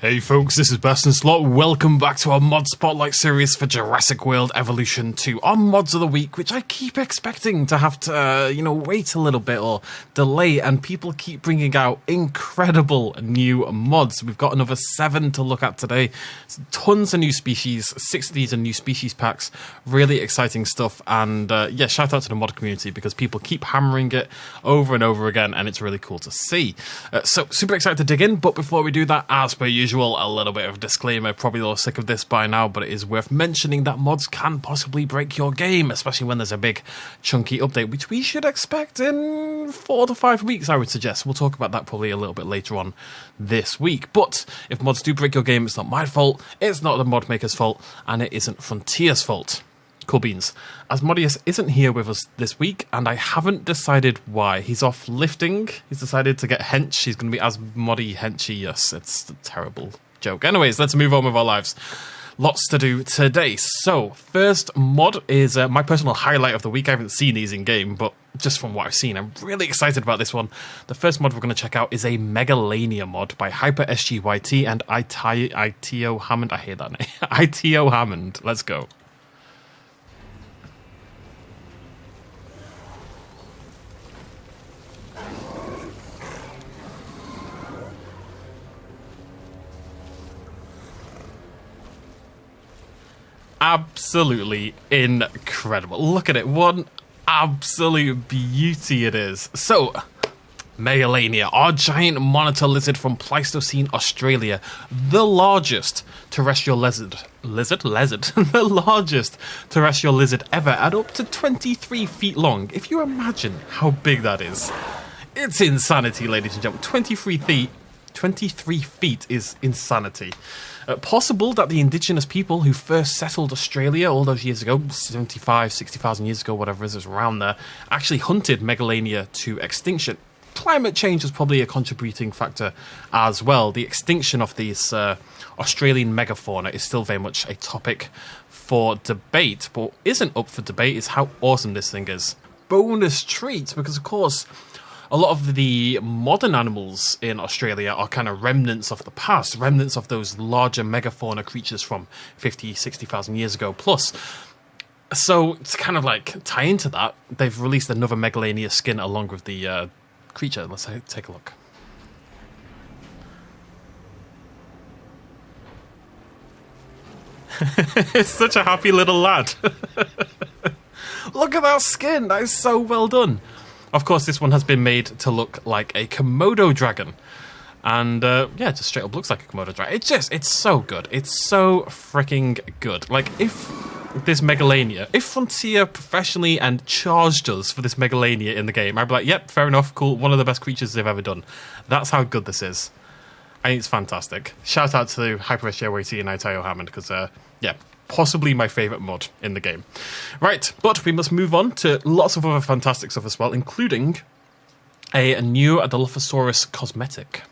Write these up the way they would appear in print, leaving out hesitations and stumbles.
Hey folks, this is BestInSlot. Welcome back to our mod spotlight series for Jurassic World Evolution 2. Our mods of the week, which I keep expecting to have to, wait a little bit or delay, and people keep bringing out incredible new mods. We've got another 7 to look at today. Tons of new species, 6 of these are new species packs. Really exciting stuff, and shout out to the mod community because people keep hammering it over and over again, and it's really cool to see. So, super excited to dig in, but before we do that, as per usual, a little bit of a disclaimer. Probably all sick of this by now, but it is worth mentioning that mods can possibly break your game, especially when there's a big chunky update, which we should expect in 4 to 5 weeks, I would suggest. We'll talk about that probably a little bit later on this week. But if mods do break your game, it's not my fault, it's not the mod maker's fault, and it isn't Frontier's fault. Cool beans. Asmodeus isn't here with us this week, and I haven't decided why. He's off lifting. He's decided to get hench. He's going to be Asmodee henchy. Yes, it's a terrible joke. Anyways, let's move on with our lives. Lots to do today. So, first mod is my personal highlight of the week. I haven't seen these in-game, but just from what I've seen, I'm really excited about this one. The first mod we're going to check out is a Megalania mod by HyperSGYT and Itio Hammond. I hate that name. Itio Hammond. Let's go. Absolutely incredible. Look at it. What absolute beauty it is. So, Megalania, our giant monitor lizard from Pleistocene, Australia. The largest terrestrial lizard. The largest terrestrial lizard ever, at up to 23 feet long. If you imagine how big that is. It's insanity, ladies and gentlemen. 23 feet is insanity. Possible that the indigenous people who first settled Australia all those years ago, 75, 60,000 years ago, whatever it is around there, actually hunted Megalania to extinction. Climate change is probably a contributing factor as well. The extinction of these Australian megafauna is still very much a topic for debate. But what isn't up for debate is how awesome this thing is. Bonus treat, because of course, a lot of the modern animals in Australia are kind of remnants of the past, remnants of those larger megafauna creatures from 50, 60,000 years ago plus. So to kind of like tie into that, they've released another Megalania skin along with the creature. Let's take a look. It's such a happy little lad. Look at that skin. That is so well done. Of course, this one has been made to look like a Komodo dragon. And, it just straight up looks like a Komodo dragon. It's so good. It's so freaking good. Like, if this Megalania, if Frontier professionally and charged us for this Megalania in the game, I'd be like, yep, fair enough, cool, one of the best creatures they've ever done. That's how good this is. I think it's fantastic. Shout out to HyperSGYT and Itio Hammond, because, possibly my favourite mod in the game. Right, but we must move on to lots of other fantastic stuff as well, including a new Dilophosaurus cosmetic.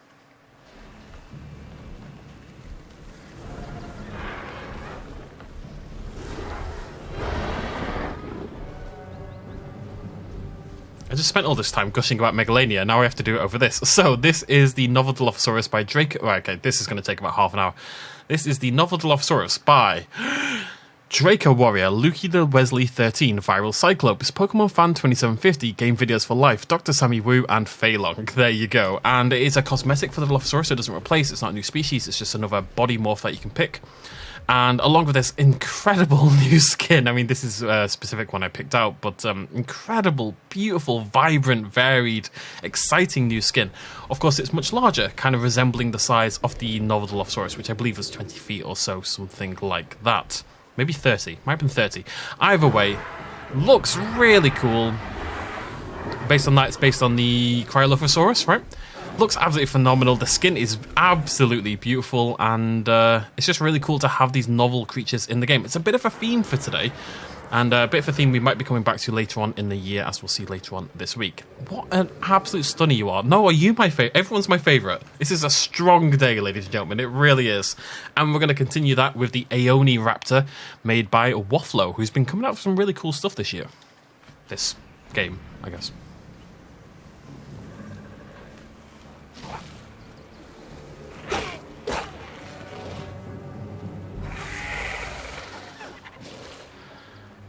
I just spent all this time gushing about Megalania, now I have to do it over this. So, this is the novel Dilophosaurus by Drake... Right, okay, this is going to take about half an hour. This is the novel Dilophosaurus by Draco Warrior, Lukey the Wesley 13, Viral Cyclops, Pokemon Fan 2750, Game Videos for Life, Dr. Sammy Wu, and Feilong. There you go. And it is a cosmetic for the Dilophosaurus, so it doesn't replace, it's not a new species, it's just another body morph that you can pick. And along with this incredible new skin, I mean, this is a specific one I picked out, but incredible, beautiful, vibrant, varied, exciting new skin. Of course, it's much larger, kind of resembling the size of the novel Dilophosaurus, which I believe was 20 feet or so, something like that. Maybe 30, might have been 30. Either way, looks really cool. Based on that, it's based on the Cryolophosaurus, right? Looks absolutely phenomenal. The skin is absolutely beautiful, and it's just really cool to have these novel creatures in the game. It's a bit of a theme for today, and a bit of a theme we might be coming back to later on in the year, as we'll see later on this week. What an absolute stunner you are. Noah, you my favourite. Everyone's my favourite. This is a strong day, ladies and gentlemen. It really is. And we're going to continue that with the Aoni Raptor, made by Wafflo, who's been coming out with some really cool stuff this year. This game, I guess.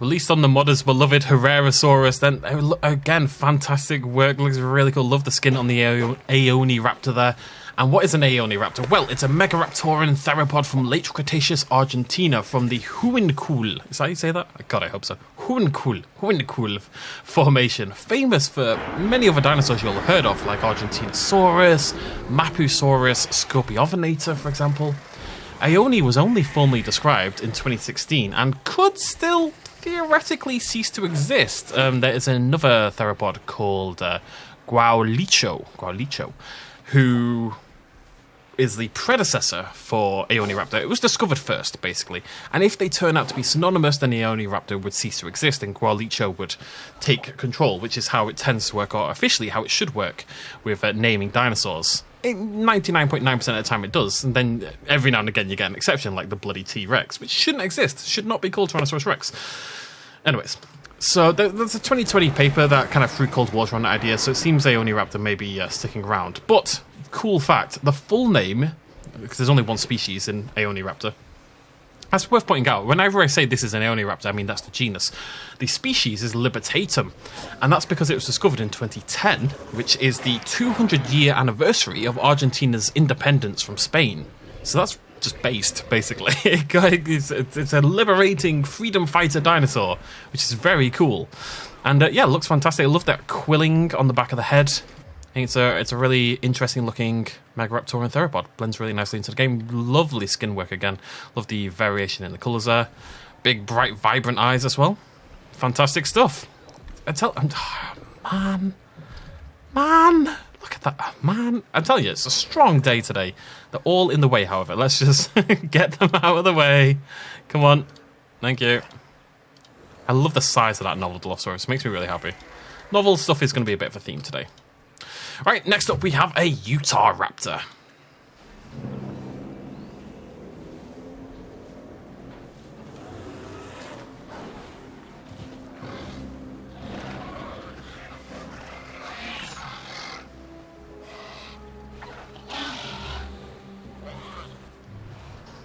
Released on the modders' beloved Herrerasaurus. Then, again, fantastic work. Looks really cool. Love the skin on the Aeoniraptor there. And what is an Aeoniraptor? Well, it's a Megaraptoran theropod from late Cretaceous Argentina from the Huincul. Is that how you say that? God, I hope so. Huincul formation. Famous for many other dinosaurs you'll have heard of, like Argentinosaurus, Mapusaurus, Scorpiovenator, for example. Aeoni was only formally described in 2016 and could still theoretically cease to exist. There is another theropod called Guaulicho, who is the predecessor for Aeoniraptor. It was discovered first, basically. And if they turn out to be synonymous, then Aeoniraptor would cease to exist and Guaulicho would take control, which is how it tends to work, or officially how it should work with naming dinosaurs. 99.9% of the time it does, and then every now and again you get an exception, like the bloody T-Rex, which shouldn't exist, should not be called Tyrannosaurus Rex. Anyways, so there's a 2020 paper that kind of threw cold water on that idea, so it seems Aeoniraptor may be sticking around. But, cool fact, the full name, because there's only one species in Aeoniraptor, that's worth pointing out. Whenever I say this is an Aeoniraptor, I mean that's the genus. The species is Libertatum, and that's because it was discovered in 2010, which is the 200-year anniversary of Argentina's independence from Spain. So that's just based, basically. It's a liberating freedom fighter dinosaur, which is very cool. And yeah, it looks fantastic. I love that quilling on the back of the head. I think it's a really interesting looking Megaraptoran theropod. Blends really nicely into the game. Lovely skin work again. Love the variation in the colours there. Big, bright, vibrant eyes as well. Fantastic stuff. Man, look at that, man. I'm telling you, it's a strong day today. They're all in the way, however. Let's just get them out of the way. Come on. Thank you. I love the size of that novel Dilophosaurus. It makes me really happy. Novel stuff is going to be a bit of a theme today. Right, next up we have a Utahraptor.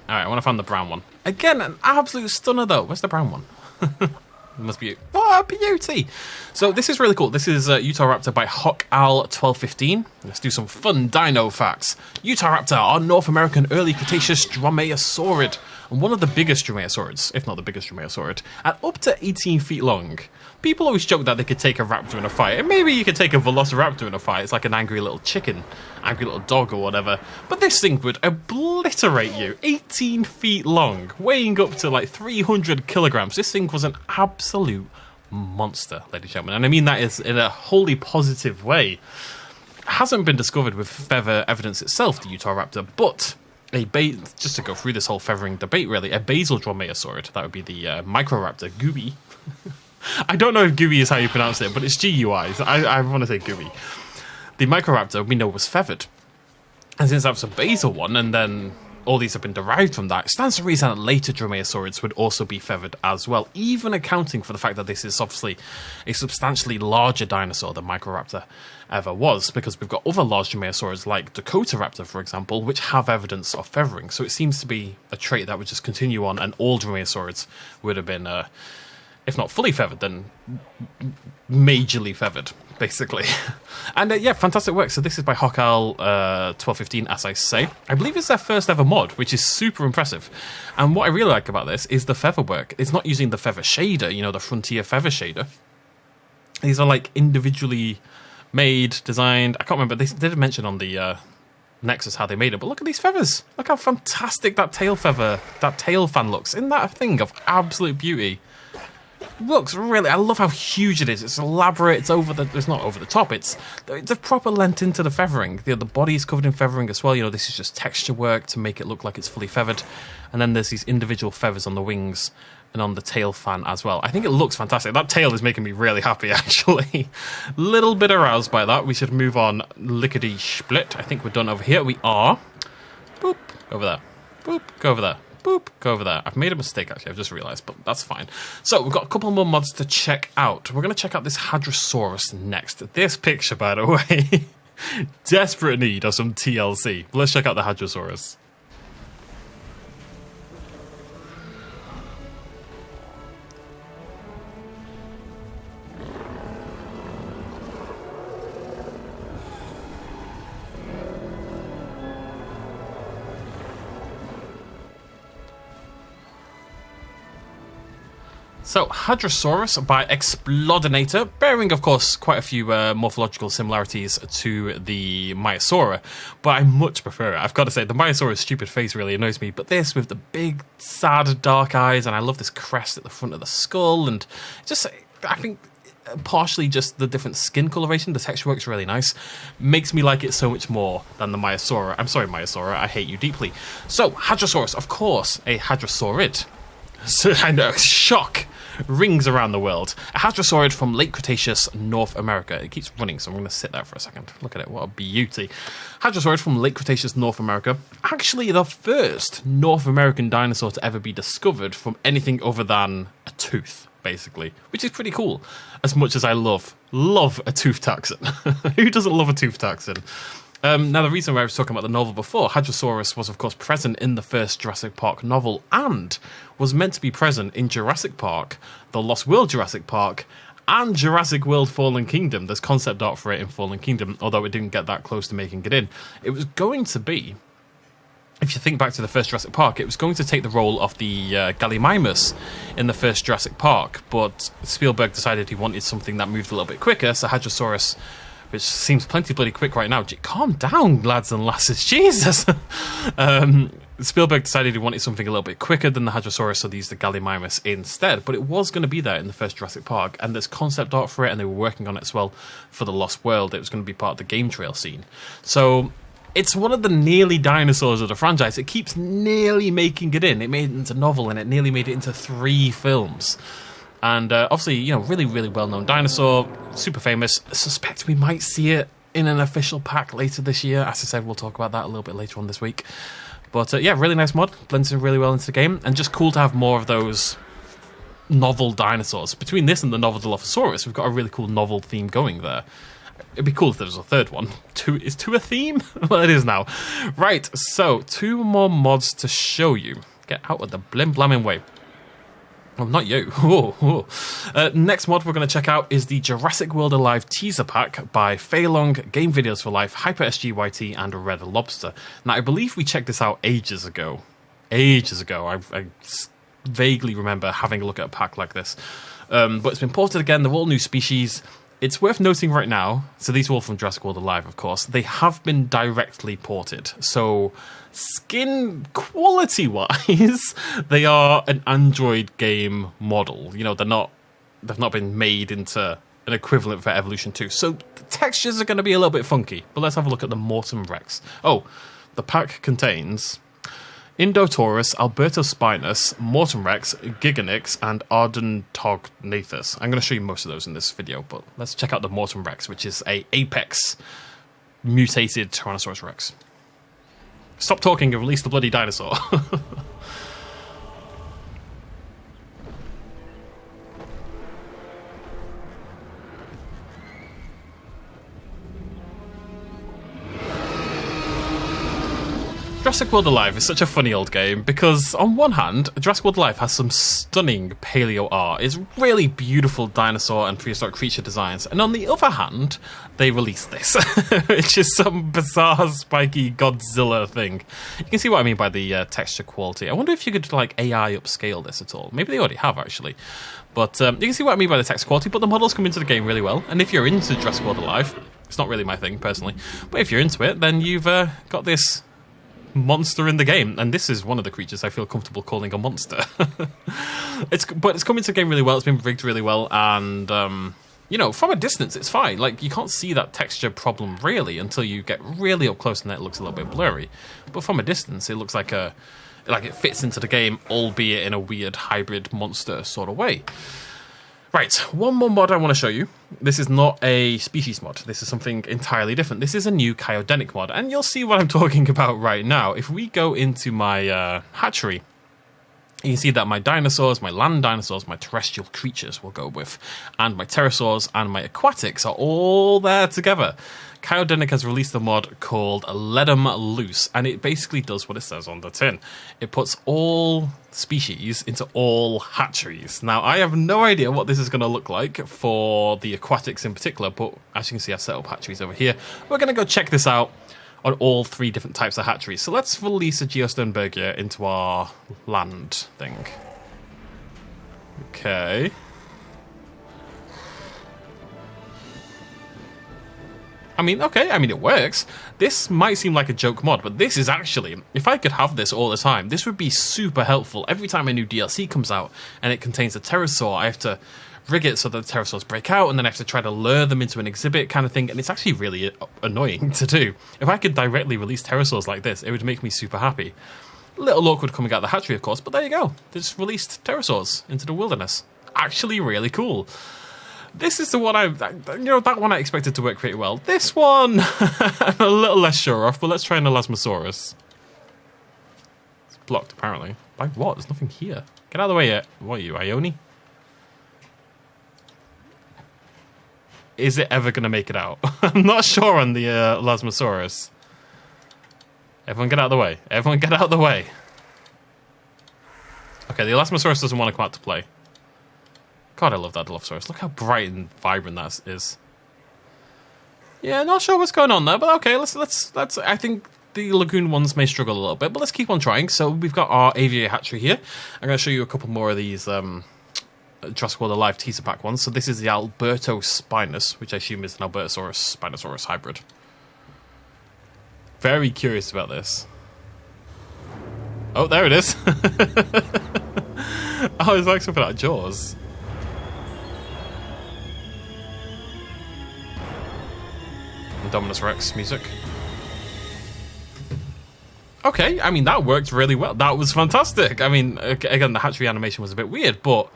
Alright, I want to find the brown one. Again, an absolute stunner though. Where's the brown one? It must be... What a beauty! So this is really cool. This is Utahraptor by HawkOwl1215. Let's do some fun dino facts. Utahraptor are North American early Cretaceous dromaeosaurid, and one of the biggest dromaeosaurids, if not the biggest dromaeosaurid, at up to 18 feet long. People always joke that they could take a raptor in a fight, and maybe you could take a velociraptor in a fight. It's like an angry little chicken, angry little dog or whatever. But this thing would obliterate you. 18 feet long, weighing up to like 300 kilograms. This thing was an absolute monster, ladies and gentlemen. And I mean that is in a wholly positive way. It hasn't been discovered with feather evidence itself, the Utahraptor, but just to go through this whole feathering debate really, a basal dromaeosaurid, that would be the Microraptor, Gooey. I don't know if Gooey is how you pronounce it, but it's GUI. So I want to say Gooey. The Microraptor we know was feathered. And since that was a basal one, and then all these have been derived from that, it stands to reason that later dromaeosaurids would also be feathered as well, even accounting for the fact that this is obviously a substantially larger dinosaur than Microraptor ever was, because we've got other large dromaeosaurids like Dakotaraptor, for example, which have evidence of feathering. So it seems to be a trait that would just continue on, and all dromaeosaurids would have been... if not fully feathered, then majorly feathered, basically. And yeah, fantastic work. So this is by HawkOwl1215, as I say. I believe it's their first ever mod, which is super impressive. And what I really like about this is the feather work. It's not using the feather shader, you know, the Frontier feather shader. These are like individually made, designed. I can't remember. They did mention on the Nexus how they made it, but look at these feathers. Look how fantastic that tail feather, that tail fan looks. Isn't that a thing of absolute beauty? Looks really... I love how huge it is. It's elaborate. It's not over the top. It's a proper lent into the feathering. The body is covered in feathering as well. You know, this is just texture work to make it look like it's fully feathered. And then there's these individual feathers on the wings and on the tail fan as well. I think it looks fantastic. That tail is making me really happy, actually. Little bit aroused by that. We should move on lickety-split. I think we're done over here. We are. Boop. Over there. Boop. Go over there. Boop, go over there. I've made a mistake, actually. I've just realised, but that's fine. So, we've got a couple more mods to check out. We're going to check out this Hadrosaurus next. This picture, by the way, desperate need of some TLC. Let's check out the Hadrosaurus. So, Hadrosaurus by Explodinator, bearing, of course, quite a few morphological similarities to the Maiasaura, but I much prefer it. I've got to say, the Maiasaurus' stupid face really annoys me, but this with the big, sad, dark eyes, and I love this crest at the front of the skull, and just, I think, partially just the different skin coloration, the texture works really nice, makes me like it so much more than the Maiasaura. I'm sorry, Maiasaura, I hate you deeply. So, Hadrosaurus, of course, a Hadrosaurid. So, I know, shock rings around the world. A Hadrosaurid from late Cretaceous North America. It keeps running, so I'm going to sit there for a second. Look at it, what a beauty. Hadrosaurid from late Cretaceous North America. Actually, the first North American dinosaur to ever be discovered from anything other than a tooth, basically, which is pretty cool. As much as I love a tooth taxon. Who doesn't love a tooth taxon? Now, the reason why I was talking about the novel before, Hadrosaurus was, of course, present in the first Jurassic Park novel and was meant to be present in Jurassic Park, the Lost World Jurassic Park, and Jurassic World Fallen Kingdom. There's concept art for it in Fallen Kingdom, although it didn't get that close to making it in. It was going to be, if you think back to the first Jurassic Park, it was going to take the role of the Gallimimus in the first Jurassic Park, but Spielberg decided he wanted something that moved a little bit quicker, so Hadrosaurus, which seems plenty bloody quick right now. Calm down, lads and lasses. Jesus! Spielberg decided he wanted something a little bit quicker than the Hadrosaurus, so they used the Gallimimus instead. But it was going to be there in the first Jurassic Park, and there's concept art for it, and they were working on it as well for the Lost World. It was going to be part of the game trail scene. So it's one of the nearly dinosaurs of the franchise. It keeps nearly making it in. It made it into a novel, and it nearly made it into 3 films. And obviously, you know, really, really well-known dinosaur, super famous. I suspect we might see it in an official pack later this year. As I said, we'll talk about that a little bit later on this week. But yeah, really nice mod. Blends in really well into the game. And just cool to have more of those novel dinosaurs. Between this and the novel Dilophosaurus, we've got a really cool novel theme going there. It'd be cool if there was a third one. Is 2 a theme? Well, it is now. Right, so 2 more mods to show you. Get out of the blim-blamming way. Oh, not you. Next mod we're going to check out is the Jurassic World Alive teaser pack by Feilong, Game Videos for Life, HyperSGYT, and Red Lobster. Now, I believe we checked this out ages ago. I vaguely remember having a look at a pack like this. But it's been ported again. They're all new species. It's worth noting right now, so these are all from Jurassic World Alive, of course, they have been directly ported. So, skin quality-wise, they are an Android game model. You know, they've not been made into an equivalent for Evolution 2. So, the textures are going to be a little bit funky. But let's have a look at the Mortem Rex. Oh, the pack contains Indotaurus, Albertospinus, Mortem Rex, Giganix, and Ardentognathus. I'm going to show you most of those in this video, but let's check out the Mortem Rex, which is a apex mutated Tyrannosaurus Rex. Stop talking and release the bloody dinosaur. Jurassic World Alive is such a funny old game because, on one hand, Jurassic World Alive has some stunning paleo art. It's really beautiful dinosaur and prehistoric creature designs. And on the other hand, they released this, which is some bizarre, spiky Godzilla thing. You can see what I mean by the texture quality. I wonder if you could, like, AI upscale this at all. Maybe they already have, actually. But you can see what I mean by the texture quality, but the models come into the game really well. And if you're into Jurassic World Alive, it's not really my thing, personally, but if you're into it, then you've got this monster in the game, and this is one of the creatures I feel comfortable calling a monster. It's come into the game really well. It's been rigged really well, and you know, from a distance it's fine. Like, you can't see that texture problem really until you get really up close, and then it looks a little bit blurry. But from a distance, it looks like it fits into the game, albeit in a weird hybrid monster sort of way. Right, one more mod I want to show you. This is not a species mod. This is something entirely different. This is a new Chiodenic mod, and you'll see what I'm talking about right now. If we go into my hatchery, you can see that my dinosaurs, my land dinosaurs, my terrestrial creatures will go with, and my pterosaurs and my aquatics are all there together. Chiodenic has released a mod called Let 'em Loose, and it basically does what it says on the tin. It puts all species into all hatcheries. Now, I have no idea what this is going to look like for the aquatics in particular, but as you can see, I've set up hatcheries over here. We're going to go check this out on all 3 different types of hatcheries. So let's release a Geosternbergia into our land thing. Okay. I mean, okay, I mean, it works. This might seem like a joke mod, but this is actually, if I could have this all the time, this would be super helpful. Every time a new DLC comes out and it contains a pterosaur, I have to rig it so that the pterosaurs break out, and then I have to try to lure them into an exhibit kind of thing, and it's actually really annoying to do. If I could directly release pterosaurs like this, it would make me super happy. A little awkward coming out of the hatchery, of course, but there you go. They just released pterosaurs into the wilderness. Actually really cool. This is the one that one I expected to work pretty well. This one, I'm a little less sure of, but let's try an Elasmosaurus. It's blocked, apparently. By what? There's nothing here. Get out of the way yet. What are you, Ione? Is it ever going to make it out? I'm not sure on the Elasmosaurus. Everyone get out of the way. Everyone get out of the way. Okay, the Elasmosaurus doesn't want to come out to play. God, I love that Dilophosaurus. Look how bright and vibrant that is. Yeah, not sure what's going on there, but okay, let's. I think the lagoon ones may struggle a little bit, but let's keep on trying. So we've got our aviary hatchery here. I'm going to show you a couple more of these Jurassic World Alive teaser pack ones. So this is the Alberto Spinus, which I assume is an Albertosaurus Spinosaurus hybrid. Very curious about this. Oh, there it is. Oh, it's like something out of Jaws. Dominus Rex music. Okay, I mean, that worked really well. That was fantastic. I mean, again, the hatchery animation was a bit weird, but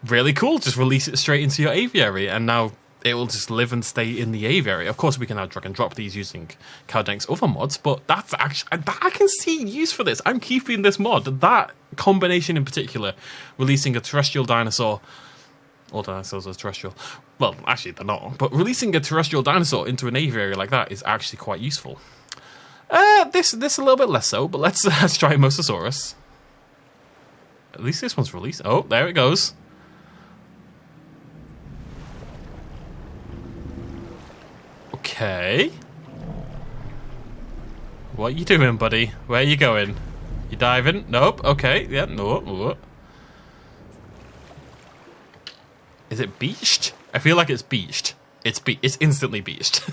really cool. Just release it straight into your aviary, and now it will just live and stay in the aviary. Of course, we can now drag and drop these using Cowdank's other mods, but that's actually, I can see use for this. I'm keeping this mod. That combination in particular, releasing a terrestrial dinosaur. All dinosaurs are terrestrial. Well, actually, they're not. But releasing a terrestrial dinosaur into an aviary like that is actually quite useful. This a little bit less so, but let's try Mosasaurus. At least this one's released. Oh, there it goes. Okay. What you doing, buddy? Where you going? You diving? Nope. Okay. Yeah. No. Is it beached? I feel like it's beached. It's instantly beached.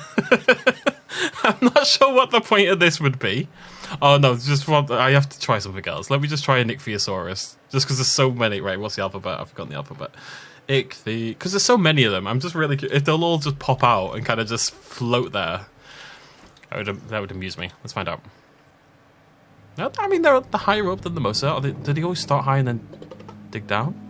I'm not sure what the point of this would be. Oh no, I have to try something else. Let me just try a Nycpheosaurus. Just because there's so many. Right, what's the alphabet? I've forgotten the alphabet. Because there's so many of them. I'm just really curious if they'll all just pop out and kind of just float there. That would amuse me. Let's find out. No, I mean, they're higher up than the Mosa. Did they always start high and then dig down?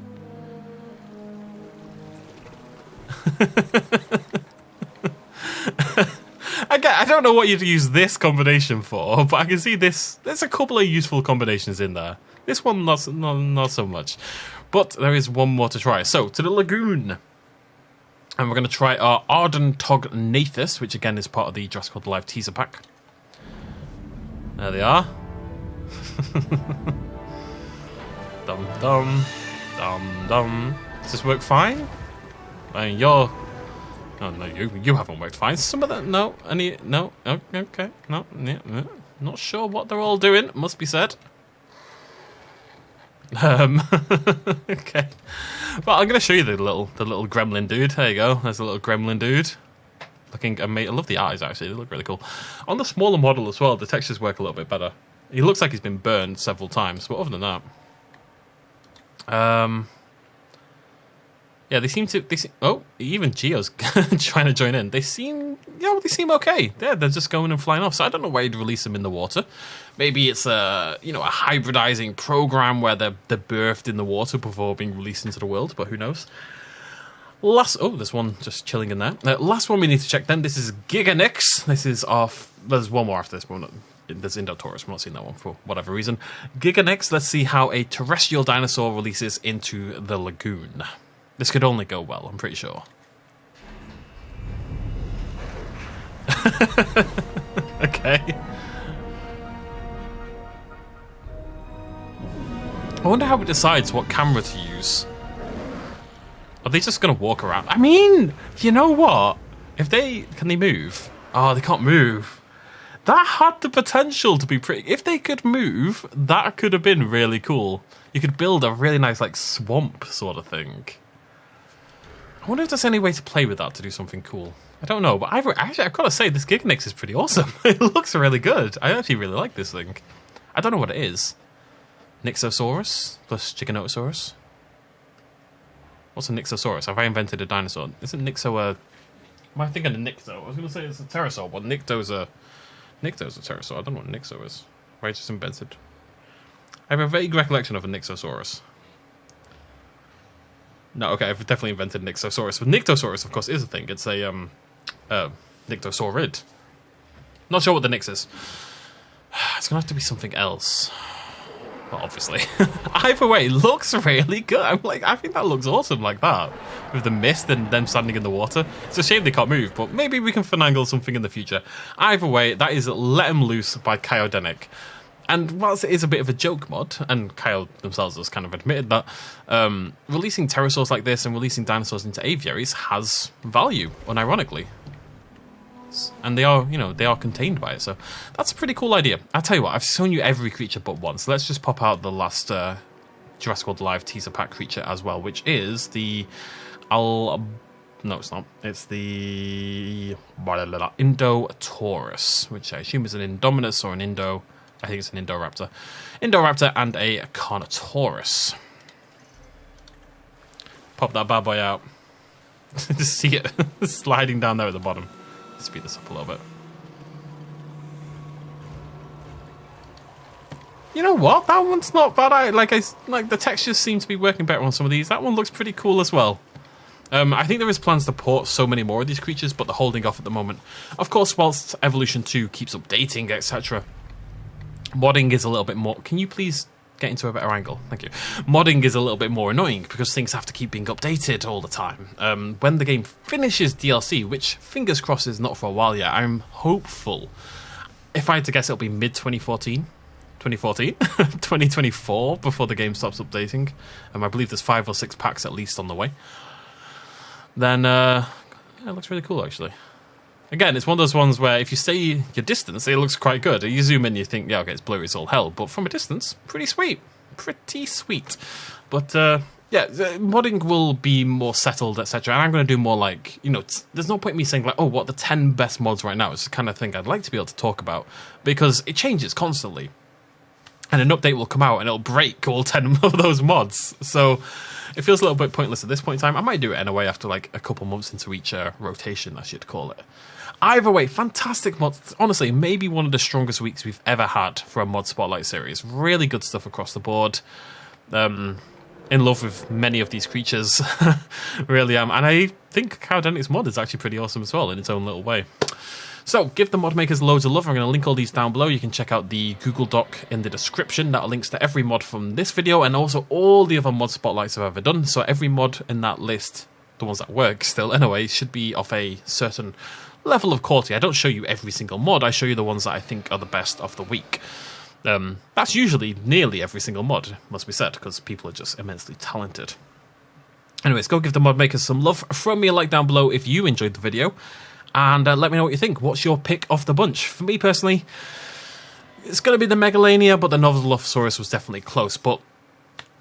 I don't know what you'd use this combination for, but I can see this. There's a couple of useful combinations in there. This one, not so much. But there is one more to try. So, to the lagoon. And we're going to try our Ardentognathus, which again is part of the Jurassic World Alive teaser pack. There they are. Dum dum. Dum dum. Does this work fine? I mean, you're... Oh, no, you haven't worked fine. Some of that... No. No. Okay. No. Not sure what they're all doing, must be said. Okay. Well, I'm going to show you the little gremlin dude. There you go. There's a little gremlin dude. Looking amazing. I love the eyes, actually. They look really cool. On the smaller model as well, the textures work a little bit better. He looks like he's been burned several times, but other than that... Yeah, they seem... Oh, even Geo's trying to join in. They seem okay. They're just going and flying off. So I don't know why you'd release them in the water. Maybe it's a hybridizing program where they're birthed in the water before being released into the world, but who knows? There's one just chilling in there. Last one we need to check then. This is Giganix. This is off... There's one more after this, but there's Indotaurus. We're not seeing that one for whatever reason. Giganix, let's see how a terrestrial dinosaur releases into the lagoon. This could only go well, I'm pretty sure. Okay. I wonder how it decides what camera to use. Are they just going to walk around? I mean, you know what? Can they move? Oh, they can't move. That had the potential to be pretty... If they could move, that could have been really cool. You could build a really nice, like, swamp sort of thing. I wonder if there's any way to play with that to do something cool. I don't know, but I've got to say, this Giganix is pretty awesome. It looks really good. I actually really like this thing. I don't know what it is. Nyxosaurus plus Giganotosaurus. What's a Nyxosaurus? Have I invented a dinosaur? Isn't Nyxo a... Am I thinking of Nyxo? I was going to say it's a pterosaur, but Nycto's a pterosaur. I don't know what Nyxo is. I just invented. I have a vague recollection of a Nyxosaurus. No, okay, I've definitely invented Nyxosaurus. But Nyctosaurus, of course, is a thing. It's a Nyctosaurid. Not sure what the Nyx is. It's going to have to be something else. Well, obviously. Either way, it looks really good. I think that looks awesome like that. With the mist and them standing in the water. It's a shame they can't move, but maybe we can finagle something in the future. Either way, that is Let 'Em Loose by Kyodenic. And whilst it is a bit of a joke mod, and Kyle themselves has kind of admitted that, releasing pterosaurs like this and releasing dinosaurs into aviaries has value, unironically. And they are, they are contained by it, so that's a pretty cool idea. I'll tell you what, I've shown you every creature but one, so let's just pop out the last Jurassic World Alive teaser pack creature as well, which is the... No, it's not. It's the... Indotaurus, which I assume is an Indominus or an Indo... I think it's an Indoraptor. Indoraptor and a Carnotaurus. Pop that bad boy out. Just see it sliding down there at the bottom. Speed this up a little bit. You know what? That one's not bad. Like the textures seem to be working better on some of these. That one looks pretty cool as well. I think there is plans to port so many more of these creatures, but they're holding off at the moment. Of course, whilst Evolution 2 keeps updating, etc., modding is a little bit more... Can you please get into a better angle? Thank you. Modding is a little bit more annoying because things have to keep being updated all the time. When the game finishes DLC, which fingers crossed is not for a while yet, I'm hopeful. If I had to guess, it'll be mid-2014. 2024 before the game stops updating. I believe there's 5 or 6 packs at least on the way. Then, yeah, it looks really cool, actually. Again, it's one of those ones where if you stay your distance, it looks quite good. You zoom in, you think, yeah, okay, it's blurry as all hell. But from a distance, pretty sweet. Pretty sweet. But, yeah, modding will be more settled, etc. And I'm going to do more like, there's no point in me saying, like, oh, what are the 10 best mods right now? It's the kind of thing I'd like to be able to talk about. Because it changes constantly. And an update will come out and it'll break all 10 of those mods. So it feels a little bit pointless at this point in time. I might do it anyway after like a couple months into each rotation, I should call it. Either way, fantastic mods. Honestly, maybe one of the strongest weeks we've ever had for a mod spotlight series. Really good stuff across the board. In love with many of these creatures. Really am. And I think Cowdenic's mod is actually pretty awesome as well in its own little way. So, give the mod makers loads of love. I'm going to link all these down below. You can check out the Google Doc in the description. That links to every mod from this video and also all the other mod spotlights I've ever done. So every mod in that list, the ones that work still anyway, should be of a certain level of quality. I don't show you every single mod. I show you the ones that I think are the best of the week. That's usually nearly every single mod, must be said, because people are just immensely talented. Anyways, go give the mod makers some love. Throw me a like down below if you enjoyed the video. And let me know what you think. What's your pick of the bunch? For me personally, it's going to be the Megalania, but the Novolophosaurus was definitely close. But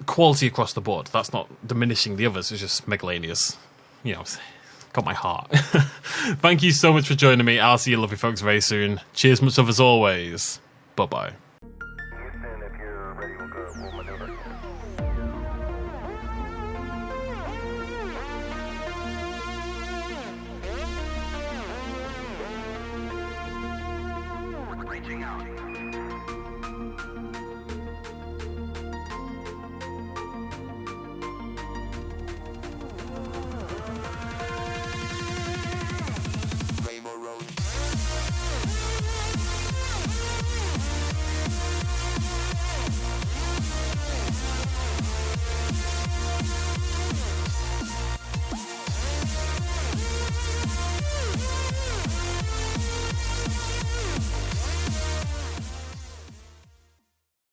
quality across the board. That's not diminishing the others. It's just Megalania's, got my heart. Thank you so much for joining me. I'll see you lovely folks very soon. Cheers, much love as always. Bye-bye. Reaching out.